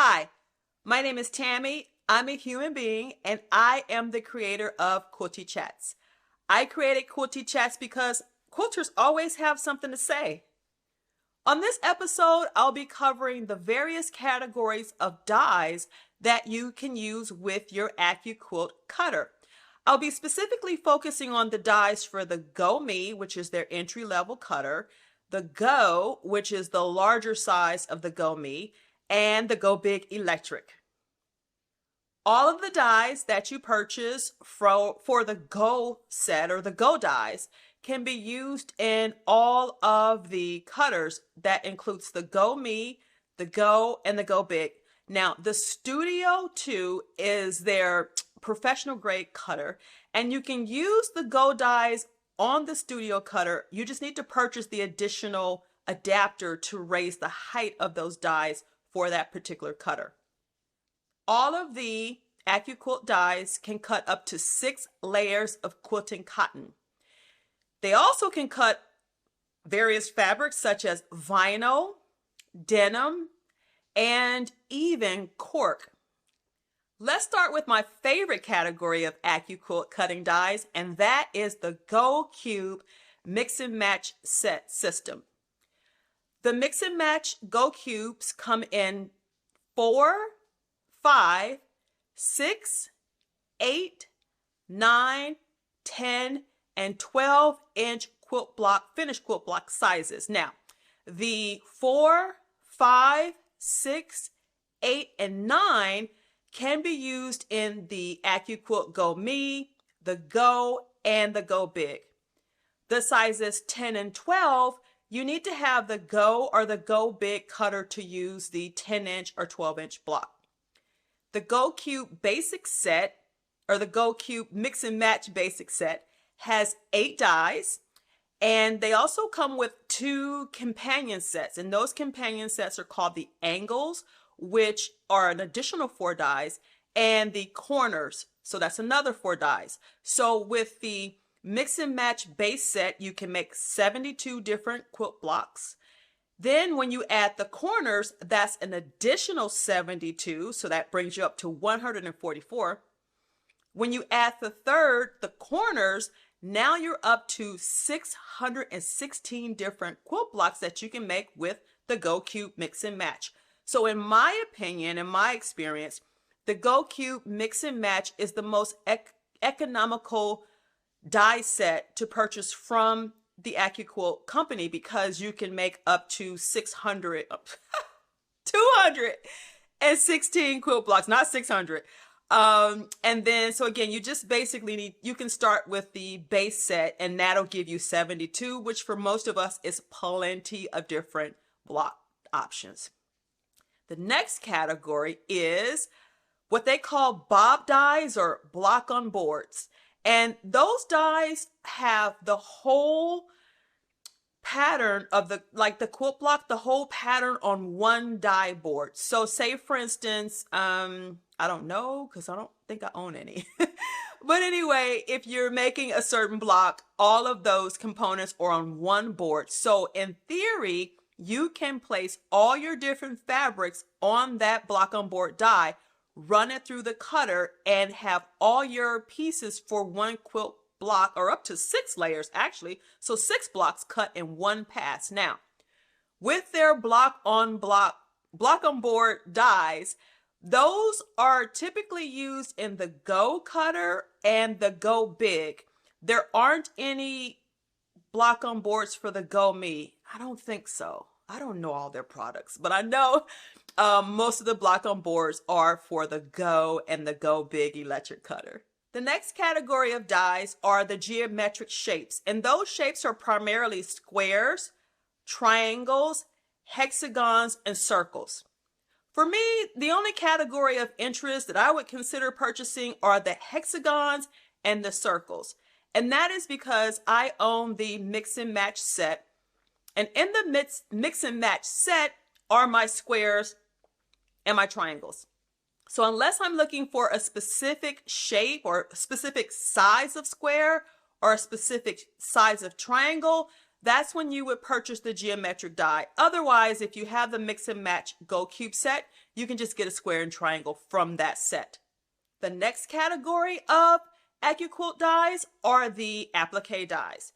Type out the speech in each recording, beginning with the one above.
Hi, my name is Tammy. I'm a human being and I am the creator of Quilty Chats. I created Quilty Chats because quilters always have something to say. On this episode, I'll be covering the various categories of dies that you can use with your AccuQuilt cutter. I'll be specifically focusing on the dies for the GoMe, which is their entry-level cutter, the Go, which is the larger size of the GoMe, and the Go Big Electric. All of the dies that you purchase for the Go set or the Go dies can be used in all of the cutters. That includes the GoMe, the Go, and the Go Big. Now, the Studio 2 is their professional grade cutter, and you can use the Go dies on the Studio cutter. You just need to purchase the additional adapter to raise the height of those dies for that particular cutter. All of the AccuQuilt dies can cut up to 6 layers of quilting cotton. They also can cut various fabrics such as vinyl, denim, and even cork. Let's start with my favorite category of AccuQuilt cutting dies, and that is the GoCube Mix and Match set system. The Mix and Match GoCubes come in 4, 5, 6, 8, 9, 10, and 12-inch quilt block, finished quilt block sizes. Now, the 4, 5, 6, 8, and 9 can be used in the AccuQuilt GoMe, the Go, and the Go Big. The sizes 10 and 12, you need to have the Go or the Go Big cutter to use the 10-inch or 12-inch block. The GoCube basic set, or the GoCube Mix and Match basic set, has 8 dies, and they also come with 2 companion sets, and those companion sets are called the angles, which are an additional 4 dies, and the corners, so that's another 4 dies. So with the Mix and Match base set, you can make 72 different quilt blocks. Then when you add the corners, that's an additional 72, so that brings you up to 144. When you add the corners, now you're up to 616 different quilt blocks that you can make with the GoCube Mix and Match. So in my opinion, in my experience, the GoCube Mix and Match is the most economical die set to purchase from the AccuQuilt company because you can make up to 216 quilt blocks, not 600. And then, so again, you just basically you can start with the base set and that'll give you 72, which for most of us is plenty of different block options. The next category is what they call bob dies or block on boards. And those dies have the whole pattern of the quilt block, the whole pattern on one die board. So say for instance, I don't know, because I don't think I own any. But anyway, if you're making a certain block, all of those components are on one board. So in theory, you can place all your different fabrics on that block on board die, run it through the cutter, and have all your pieces for one quilt block, or up to 6 layers actually, so 6 blocks cut in one pass. Now, with their block on board dies, those are typically used in the Go cutter and the Go Big. There aren't any block on boards for the GoMe. I don't think so. I don't know all their products, but I know most of the block on boards are for the Go and the Go Big electric cutter. The next category of dies are the geometric shapes, and those shapes are primarily squares, triangles, hexagons, and circles. For me, the only category of interest that I would consider purchasing are the hexagons and the circles. And that is because I own the Mix and Match set. And in the Mix and Match set are my squares and my triangles. So unless I'm looking for a specific shape or a specific size of square or a specific size of triangle, that's when you would purchase the geometric die. Otherwise, if you have the Mix and Match GoCube set, you can just get a square and triangle from that set. The next category of AccuQuilt dies are the applique dies.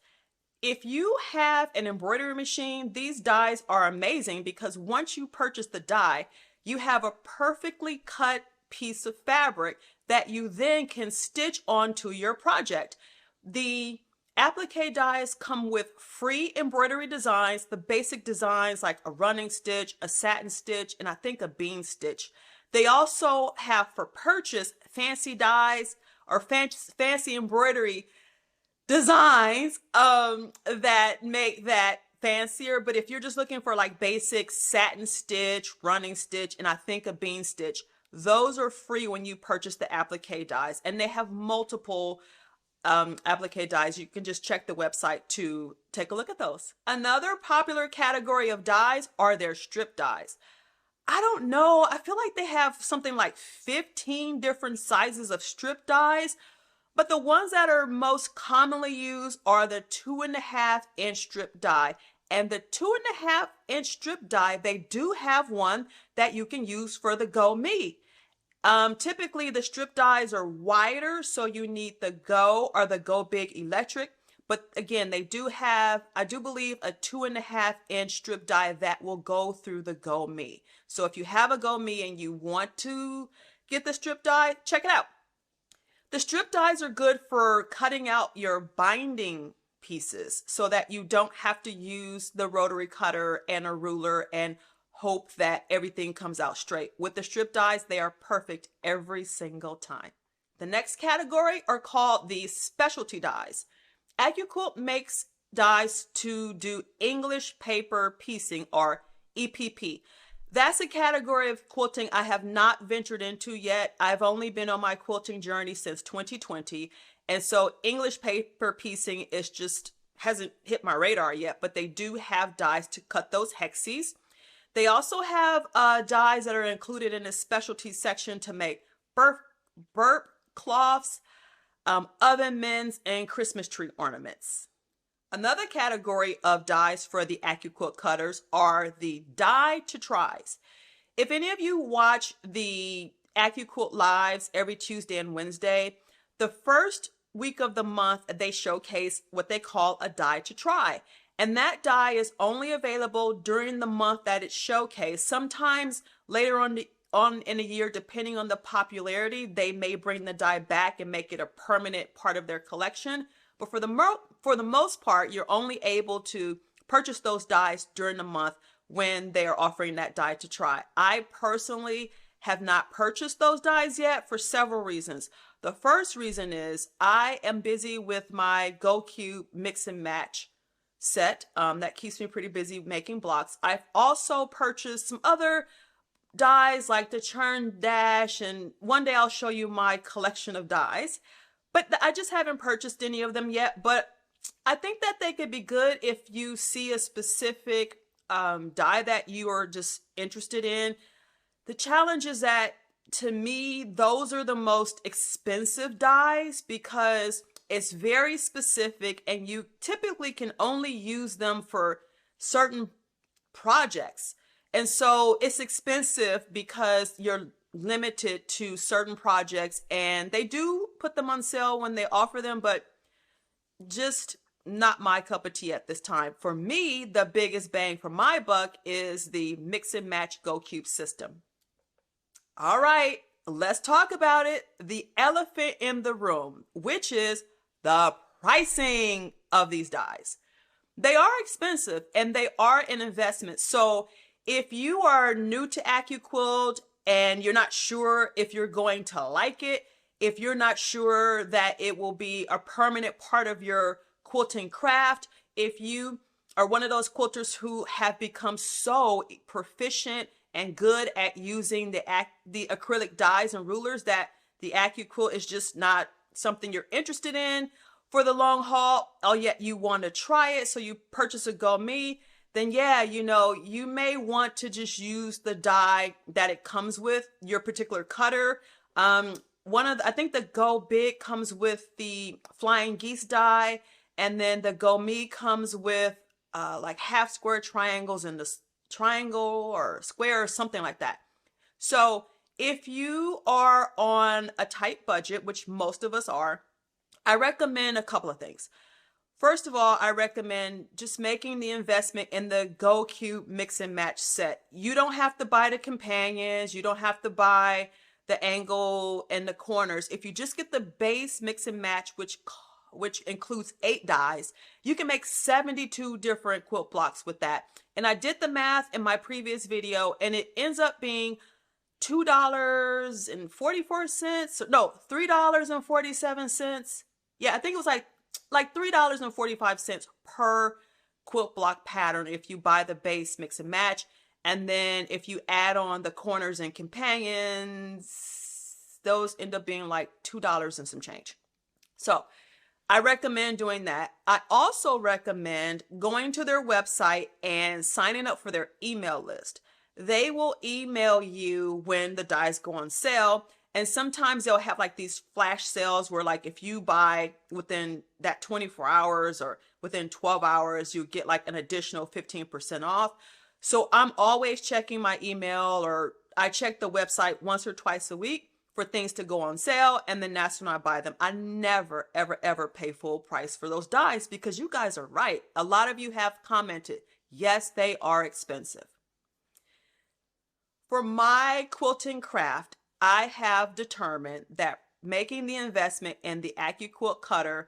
If you have an embroidery machine, these dies are amazing because once you purchase the die, you have a perfectly cut piece of fabric that you then can stitch onto your project. The applique dies come with free embroidery designs, the basic designs like a running stitch, a satin stitch, and I think a bean stitch. They also have for purchase fancy dies or fancy embroidery designs that make that fancier. But if you're just looking for like basic satin stitch, running stitch, and I think a bean stitch, those are free when you purchase the applique dies, and they have multiple applique dies. You can just check the website to take a look at those. Another popular category of dies are their strip dies. I don't know, I feel like they have something like 15 different sizes of strip dies, but the ones that are most commonly used are the 2.5-inch strip die. And the 2.5-inch strip die, they do have one that you can use for the Go Me. Typically the strip dies are wider, so you need the Go or the Go Big Electric. But again, they do have, I do believe, a 2.5-inch strip die that will go through the Go Me. So if you have a Go Me and you want to get the strip die, check it out. The strip dies are good for cutting out your binding pieces so that you don't have to use the rotary cutter and a ruler and hope that everything comes out straight. With the strip dies, they are perfect every single time. The next category are called the specialty dies. AccuQuilt makes dies to do English paper piecing, or EPP. That's a category of quilting I have not ventured into yet. I've only been on my quilting journey since 2020. And so English paper piecing is just hasn't hit my radar yet, but they do have dies to cut those hexes. They also have dies that are included in the specialty section to make burp cloths, oven mints, and Christmas tree ornaments. Another category of dies for the AccuQuilt cutters are the die to tries. If any of you watch the AccuQuilt lives every Tuesday and Wednesday, the first week of the month they showcase what they call a die to try. And that die is only available during the month that it's showcased. Sometimes later on in a year, depending on the popularity, they may bring the die back and make it a permanent part of their collection. But for the most part, you're only able to purchase those dies during the month when they are offering that die to try. I personally have not purchased those dies yet for several reasons. The first reason is I am busy with my GoCube Mix and Match set. That keeps me pretty busy making blocks. I've also purchased some other dies like the Churn Dash, and one day I'll show you my collection of dies. But I just haven't purchased any of them yet. But I think that they could be good if you see a specific die that you are just interested in. The challenge is that, to me, those are the most expensive dies because it's very specific and you typically can only use them for certain projects. And so it's expensive because you're limited to certain projects, and they do put them on sale when they offer them, but just not my cup of tea at this time. For me, the biggest bang for my buck is the Mix and Match GoCube system. All right, let's talk about it. The elephant in the room, which is the pricing of these dies. They are expensive and they are an investment. So if you are new to AccuQuilt and you're not sure if you're going to like it, if you're not sure that it will be a permanent part of your quilting craft, if you are one of those quilters who have become so proficient and good at using the acrylic dies and rulers that the AccuQuilt is just not something you're interested in for the long haul, or yet you want to try it, so you purchase a Go Me, then yeah, you may want to just use the die that it comes with, your particular cutter. I think the Go Big comes with the Flying Geese die, and then the Go Me comes with like half square triangles in this triangle or square or something like that. So if you are on a tight budget, which most of us are, I recommend a couple of things. First of all, I recommend just making the investment in the GoCube Mix and Match set. You don't have to buy the companions. You don't have to buy the angle and the corners. If you just get the base Mix and Match, which includes 8 dies, you can make 72 different quilt blocks with that. And I did the math in my previous video, and it ends up being $2.44. No, $3.47. Yeah, I think it was like $3.45 per quilt block pattern if you buy the base Mix and Match. And then if you add on the corners and companions, those end up being like $2 and some change. So I recommend doing that. I also recommend going to their website and signing up for their email list. They will email you when the dies go on sale. And sometimes they'll have like these flash sales where like if you buy within that 24 hours or within 12 hours, you get like an additional 15% off. So I'm always checking my email, or I check the website once or twice a week for things to go on sale. And then that's when I buy them. I never, ever, ever pay full price for those dies because you guys are right. A lot of you have commented, yes, they are expensive. For my quilting craft, I have determined that making the investment in the AccuQuilt cutter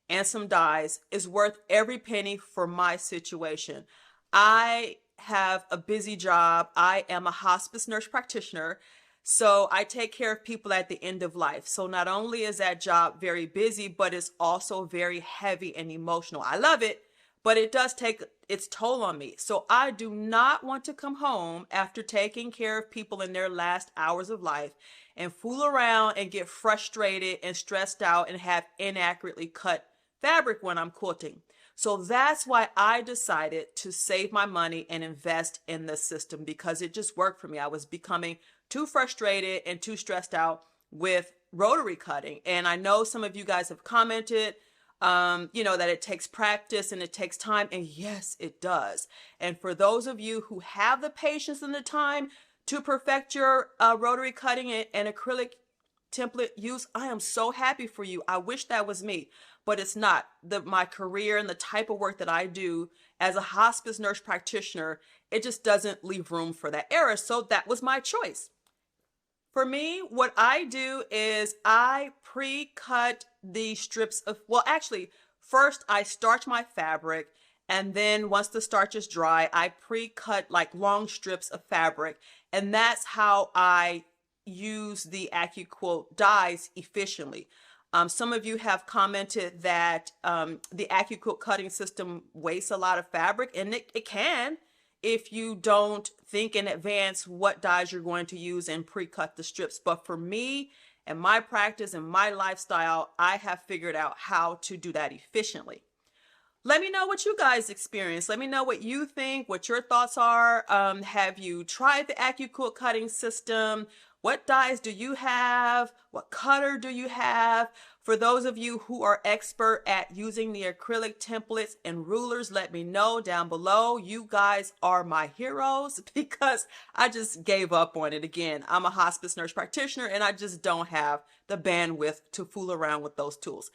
and some dies is worth every penny for my situation. I have a busy job. I am a hospice nurse practitioner, so I take care of people at the end of life. So not only is that job very busy, but it's also very heavy and emotional. I love it, but it does take its toll on me. So I do not want to come home after taking care of people in their last hours of life and fool around and get frustrated and stressed out and have inaccurately cut fabric when I'm quilting. So that's why I decided to save my money and invest in this system, because it just worked for me. I was becoming too frustrated and too stressed out with rotary cutting. And I know some of you guys have commented, that it takes practice and it takes time. And yes, it does. And for those of you who have the patience and the time to perfect your rotary cutting and acrylic template use, I am so happy for you. I wish that was me, but it's not. My career and the type of work that I do as a hospice nurse practitioner, it just doesn't leave room for that error. So that was my choice. For me, what I do is I pre-cut the strips of, well, actually, first I starch my fabric, and then once the starch is dry, I pre-cut like long strips of fabric, and that's how I use the AccuQuilt dies efficiently. Some of you have commented that the AccuQuilt cutting system wastes a lot of fabric, and it can if you don't think in advance what dies you're going to use and pre-cut the strips. But for me and my practice and my lifestyle, I have figured out how to do that efficiently. Let me know what you guys experience. Let me know what you think, what your thoughts are. Have you tried the AccuQuilt cutting system? What dies do you have? What cutter do you have? For those of you who are expert at using the acrylic templates and rulers, let me know down below. You guys are my heroes because I just gave up on it again. I'm a hospice nurse practitioner and I just don't have the bandwidth to fool around with those tools.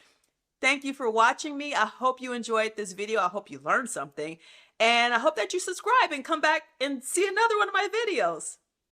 Thank you for watching me. I hope you enjoyed this video. I hope you learned something. And I hope that you subscribe and come back and see another one of my videos.